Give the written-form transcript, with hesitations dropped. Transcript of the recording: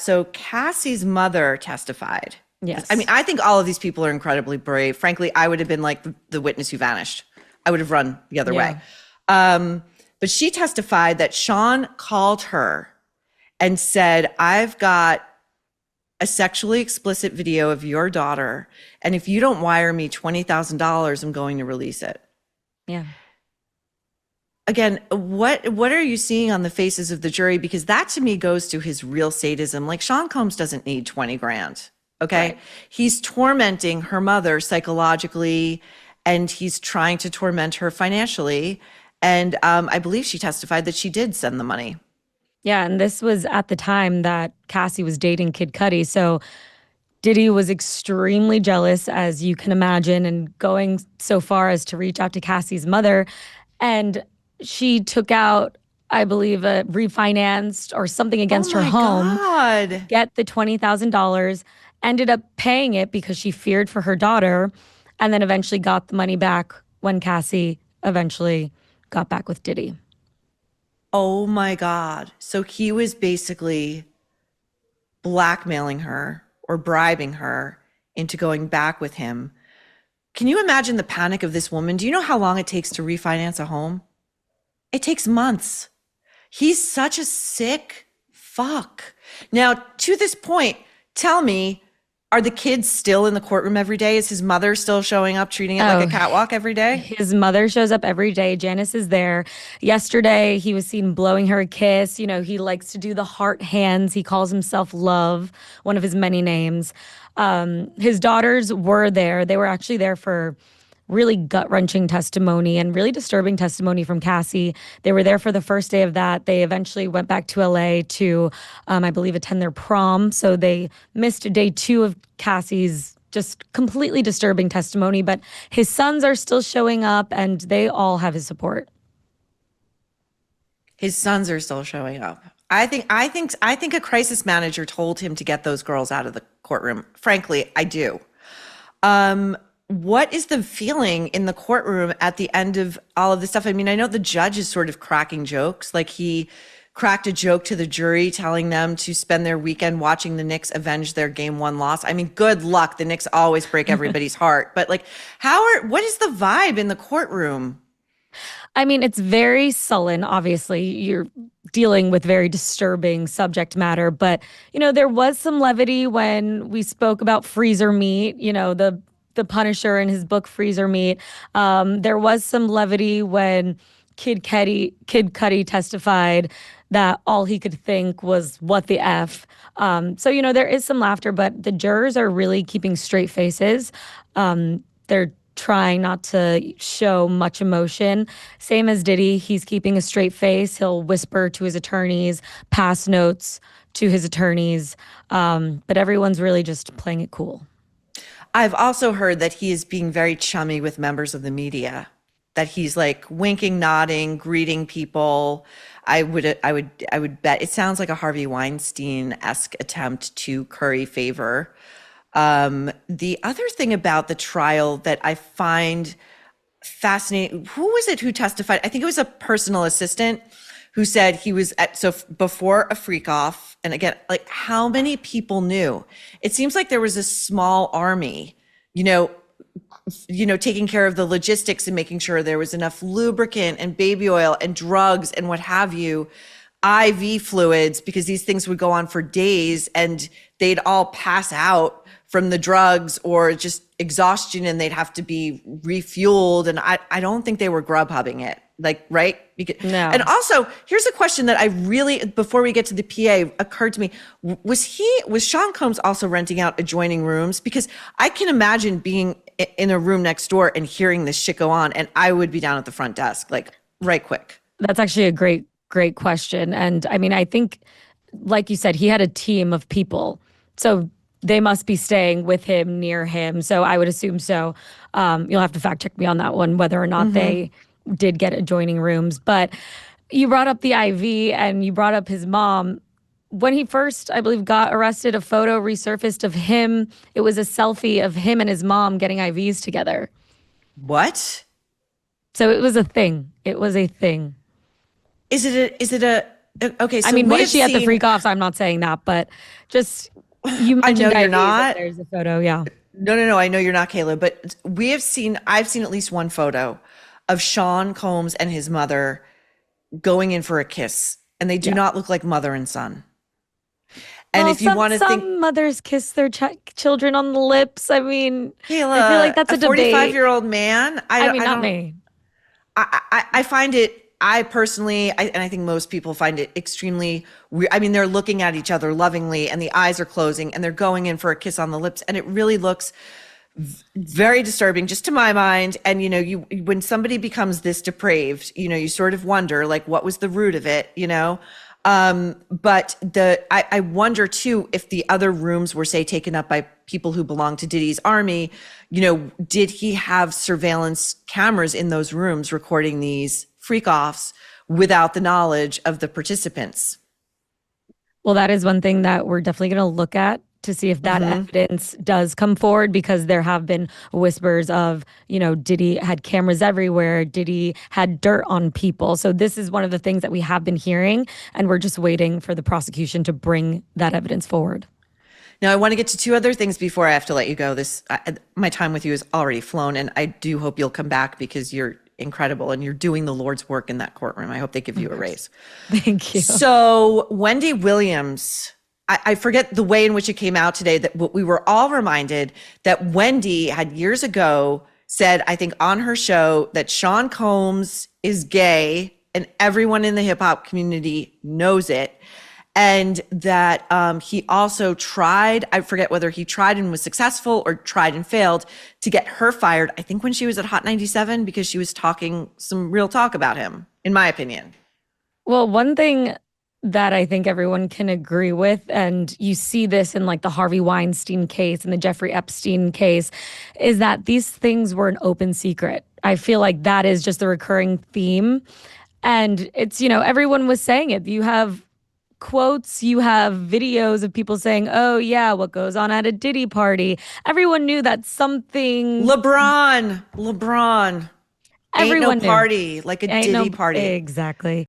so Cassie's mother testified. Yes. I mean, I think all of these people are incredibly brave. Frankly, I would have been like the witness who vanished. I would have run the other way. But she testified that Sean called her and said, I've got a sexually explicit video of your daughter, and if you don't wire me $20,000, I'm going to release it. Yeah. Again, what are you seeing on the faces of the jury? Because that to me goes to his real sadism. Like, Sean Combs doesn't need 20 grand. Okay. Right. He's tormenting her mother psychologically, and he's trying to torment her financially. And I believe she testified that she did send the money. Yeah, and this was at the time that Cassie was dating Kid Cudi. So Diddy was extremely jealous, as you can imagine, and going so far as to reach out to Cassie's mother. And she took out, I believe, a refinanced or something against her home. God. Get the $20,000, ended up paying it because she feared for her daughter, and then eventually got the money back when Cassie eventually got back with Diddy. Oh my God. So he was basically blackmailing her or bribing her into going back with him. Can you imagine the panic of this woman? Do you know how long it takes to refinance a home? It takes months. He's such a sick fuck. Now, to this point, tell me, are the kids still in the courtroom every day? Is his mother still showing up, treating it like a catwalk every day? His mother shows up every day. Janice is there. Yesterday, he was seen blowing her a kiss. You know, he likes to do the heart hands. He calls himself Love, one of his many names. His daughters were there. They were actually there for really gut-wrenching testimony and really disturbing testimony from Cassie. They were there for the first day of that. They eventually went back to LA to, I believe, attend their prom. So they missed day 2 of Cassie's just completely disturbing testimony. But his sons are still showing up, and they all have his support. His sons are still showing up. I think a crisis manager told him to get those girls out of the courtroom. Frankly, I do. What is the feeling in the courtroom at the end of all of this stuff? I mean, I know the judge is sort of cracking jokes. Like, he cracked a joke to the jury telling them to spend their weekend watching the Knicks avenge their game 1 loss. I mean, good luck. The Knicks always break everybody's heart. But like, what is the vibe in the courtroom? I mean, it's very sullen. Obviously, you're dealing with very disturbing subject matter. But, you know, there was some levity when we spoke about freezer meat, you know, the Punisher in his book Freezer Meat. There was some levity when Kid Cudi testified that all he could think was, what the F? So, you know, there is some laughter, but the jurors are really keeping straight faces. They're trying not to show much emotion. Same as Diddy, he's keeping a straight face. He'll whisper to his attorneys, pass notes to his attorneys, but everyone's really just playing it cool. I've also heard that he is being very chummy with members of the media, that he's like winking, nodding, greeting people. I would bet it sounds like a Harvey Weinstein-esque attempt to curry favor. The other thing about the trial that I find fascinating, who was it who testified? I think it was a personal assistant who said he was before a freak off. And again, like, how many people knew? It seems like there was a small army, you know, taking care of the logistics and making sure there was enough lubricant and baby oil and drugs and what have you, IV fluids, because these things would go on for days and they'd all pass out from the drugs or just exhaustion, and they'd have to be refueled. And I don't think they were Grubhubbing it, like, right? No. And also, here's a question that I really, before we get to the PA, occurred to me. Was Sean Combs also renting out adjoining rooms? Because I can imagine being in a room next door and hearing this shit go on, and I would be down at the front desk, like, right quick. That's actually a great question. And I mean, I think, like you said, he had a team of people. So they must be staying with him, near him. So I would assume so. You'll have to fact check me on that one, whether or not they did get adjoining rooms. But you brought up the IV and you brought up his mom. When he first, I believe, got arrested, a photo resurfaced of him. It was a selfie of him and his mom getting IVs together. What? So it was a thing. It was a thing. Is it a Okay, I so mean, we was have she at the seen, freak offs? I'm not saying that, but just you I know mentioned you're IVs and not. there's a photo. Yeah. No, no, no, I know you're not, Kayla, but I've seen at least one photo of Sean Combs and his mother going in for a kiss, and they do Yeah. not look like mother and son. And Well, if you some want to think, some mothers kiss their children on the lips. I mean, I feel like Kayla, that's a a debate. 45-year-old man, I mean, I not don't, me. I find it, I personally, and I think most people find it extremely weird. I mean, they're looking at each other lovingly and the eyes are closing and they're going in for a kiss on the lips. And it really looks very disturbing just to my mind. And, when somebody becomes this depraved, you sort of wonder, like, what was the root of it, But I wonder too, if the other rooms were, say, taken up by people who belong to Diddy's army, did he have surveillance cameras in those rooms recording these freak offs without the knowledge of the participants? Well, that is one thing that we're definitely going to look at to see if that Hmm. evidence does come forward because there have been whispers of, Diddy had cameras everywhere, Diddy had dirt on people. So this is one of the things that we have been hearing, and we're just waiting for the prosecution to bring that evidence forward. Now, I want to get to two other things before I have to let you go. My time with you is already flown, and I do hope you'll come back because you're incredible and you're doing the Lord's work in that courtroom. I hope they give you a raise. Thank you. So, Wendy Williams, I forget the way in which it came out today that we were all reminded that Wendy had years ago said, I think on her show, that Sean Combs is gay and everyone in the hip hop community knows it. And that he also tried, I forget whether he tried and was successful or tried and failed to get her fired, I think when she was at Hot 97, because she was talking some real talk about him, in my opinion. Well, one thing that I think everyone can agree with, and you see this in like the Harvey Weinstein case and the Jeffrey Epstein case, is that these things were an open secret. I feel like that is just a recurring theme. And it's, everyone was saying it. You have quotes, you have videos of people saying, oh, yeah, what goes on at a Diddy party. Everyone knew that something, LeBron, ain't no everyone knew. party like a Ain't Diddy no, party. exactly.